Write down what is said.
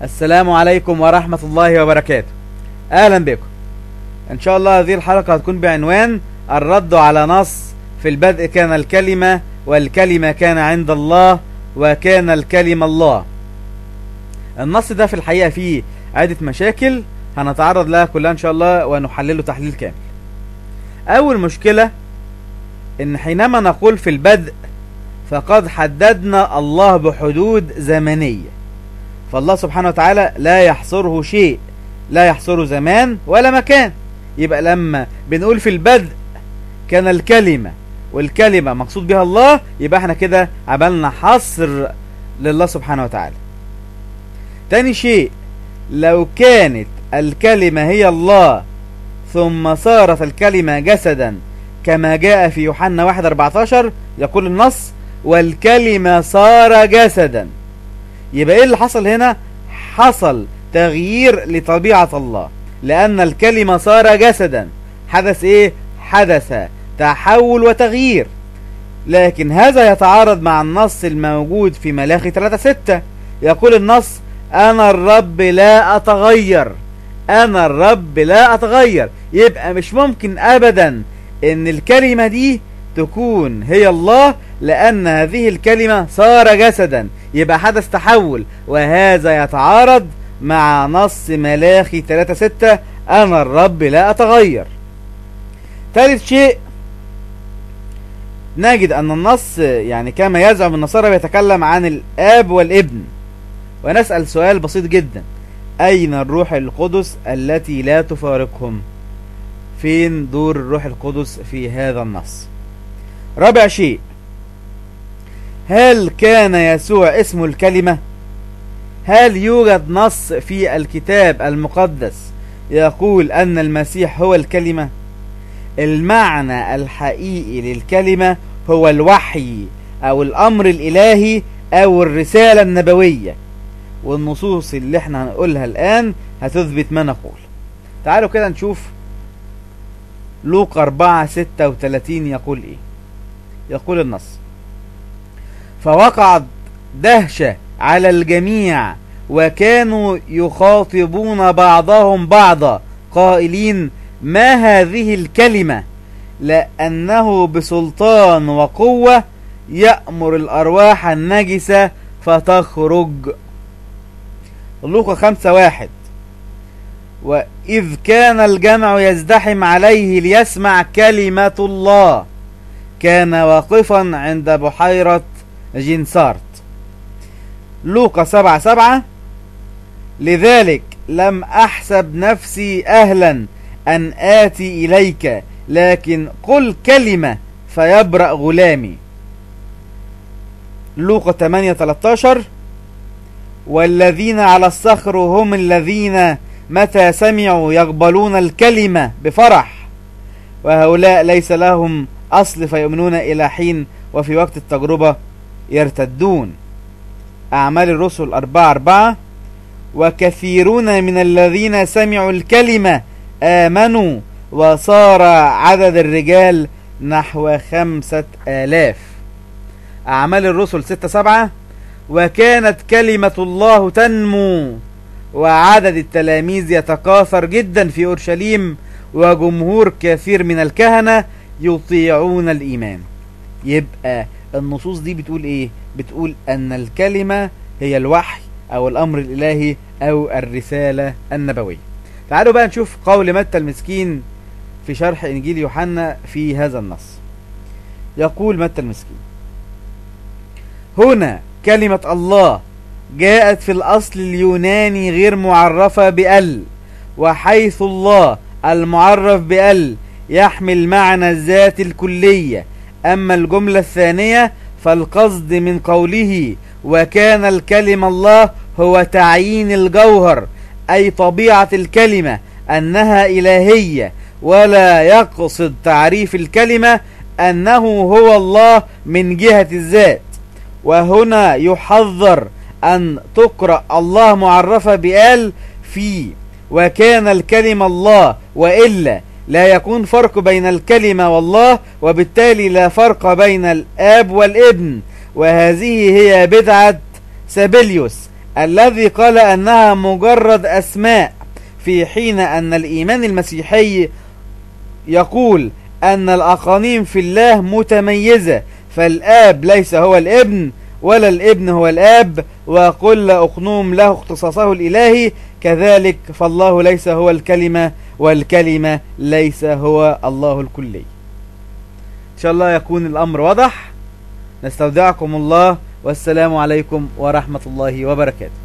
السلام عليكم ورحمة الله وبركاته. أهلا بكم. إن شاء الله هذه الحلقة هتكون بعنوان الرد على نص في البدء كان الكلمة والكلمة كان عند الله وكان الكلمة الله. النص ده في الحقيقة فيه عدة مشاكل هنتعرض لها كلها إن شاء الله ونحلله تحليل كامل. أول مشكلة إن حينما نقول في البدء فقد حددنا الله بحدود زمنية، فالله سبحانه وتعالى لا يحصره شيء، لا يحصره زمان ولا مكان. يبقى لما بنقول في البدء كان الكلمة والكلمة مقصود بها الله، يبقى احنا كده عملنا حصر لله سبحانه وتعالى. تاني شيء، لو كانت الكلمة هي الله ثم صارت الكلمة جسدا كما جاء في يوحنا 1:14 يقول النص والكلمة صار جسدا، يبقى ايه اللي حصل هنا؟ حصل تغيير لطبيعة الله، لأن الكلمة صار جسدا. حدث ايه؟ حدث تحول وتغيير. لكن هذا يتعارض مع النص الموجود في ملاخي 3:6. يقول النص أنا الرب لا أتغير، أنا الرب لا أتغير. يبقى مش ممكن أبدا إن الكلمة دي تكون هي الله، لأن هذه الكلمة صار جسدا، يبقى حدث تحول، وهذا يتعارض مع نص ملاخي 3:6 أنا الرب لا أتغير. ثالث شيء، نجد أن النص يعني كما يزعم النصارى بيتكلم عن الآب والابن، ونسأل سؤال بسيط جدا: أين الروح القدس التي لا تفارقهم؟ فين دور الروح القدس في هذا النص؟ رابع شيء، هل كان يسوع اسمه الكلمة؟ هل يوجد نص في الكتاب المقدس يقول أن المسيح هو الكلمة؟ المعنى الحقيقي للكلمة هو الوحي أو الأمر الإلهي أو الرسالة النبوية، والنصوص اللي احنا هنقولها الآن هتثبت ما نقول. تعالوا كده نشوف لوقا 4:36 يقول ايه. يقول النص فوقعت دهشة على الجميع وكانوا يخاطبون بعضهم بعضا قائلين ما هذه الكلمة، لأنه بسلطان وقوة يأمر الأرواح النجسة فتخرج. لوقا 5:1 وإذ كان الجمع يزدحم عليه ليسمع كلمة الله كان واقفا عند بحيرة جنسارت. لوقا 7:7 لذلك لم أحسب نفسي أهلا أن آتي إليك، لكن قل كلمة فيبرأ غلامي. لوقا 8:13 والذين على الصخر هم الذين متى سمعوا يقبلون الكلمة بفرح، وهؤلاء ليس لهم أصل فيؤمنون إلى حين وفي وقت التجربة يرتدون. أعمال الرسل 4:4 وكثيرون من الذين سمعوا الكلمة آمنوا وصار عدد الرجال نحو 5000. أعمال الرسل 6:7 وكانت كلمة الله تنمو وعدد التلاميذ يتكاثر جدا في أورشليم وجمهور كثير من الكهنة يطيعون الإيمان. يبقى النصوص دي بتقول ايه؟ بتقول ان الكلمة هي الوحي او الامر الالهي او الرسالة النبوية. تعالوا بقى نشوف قول متى المسكين في شرح انجيل يوحنا في هذا النص. يقول متى المسكين هنا كلمة الله جاءت في الاصل اليوناني غير معرفة بأل، وحيث الله المعرف بأل يحمل معنى الذات الكلية. أما الجملة الثانية فالقصد من قوله وكان الكلمة الله هو تعيين الجوهر، أي طبيعة الكلمة أنها إلهية، ولا يقصد تعريف الكلمة أنه هو الله من جهة الذات. وهنا يحذر أن تقرأ الله معرفة بآل في وكان الكلمة الله، وإلا لا يكون فرق بين الكلمة والله، وبالتالي لا فرق بين الآب والابن. وهذه هي بدعة سابيليوس الذي قال أنها مجرد أسماء، في حين أن الإيمان المسيحي يقول أن الأقانيم في الله متميزة، فالآب ليس هو الابن ولا الابن هو الآب، وكل أقنوم له اختصاصه الإلهي، كذلك فالله ليس هو الكلمة والكلمة ليس هو الله الكلي. إن شاء الله يكون الأمر واضح. نستودعكم الله، والسلام عليكم ورحمة الله وبركاته.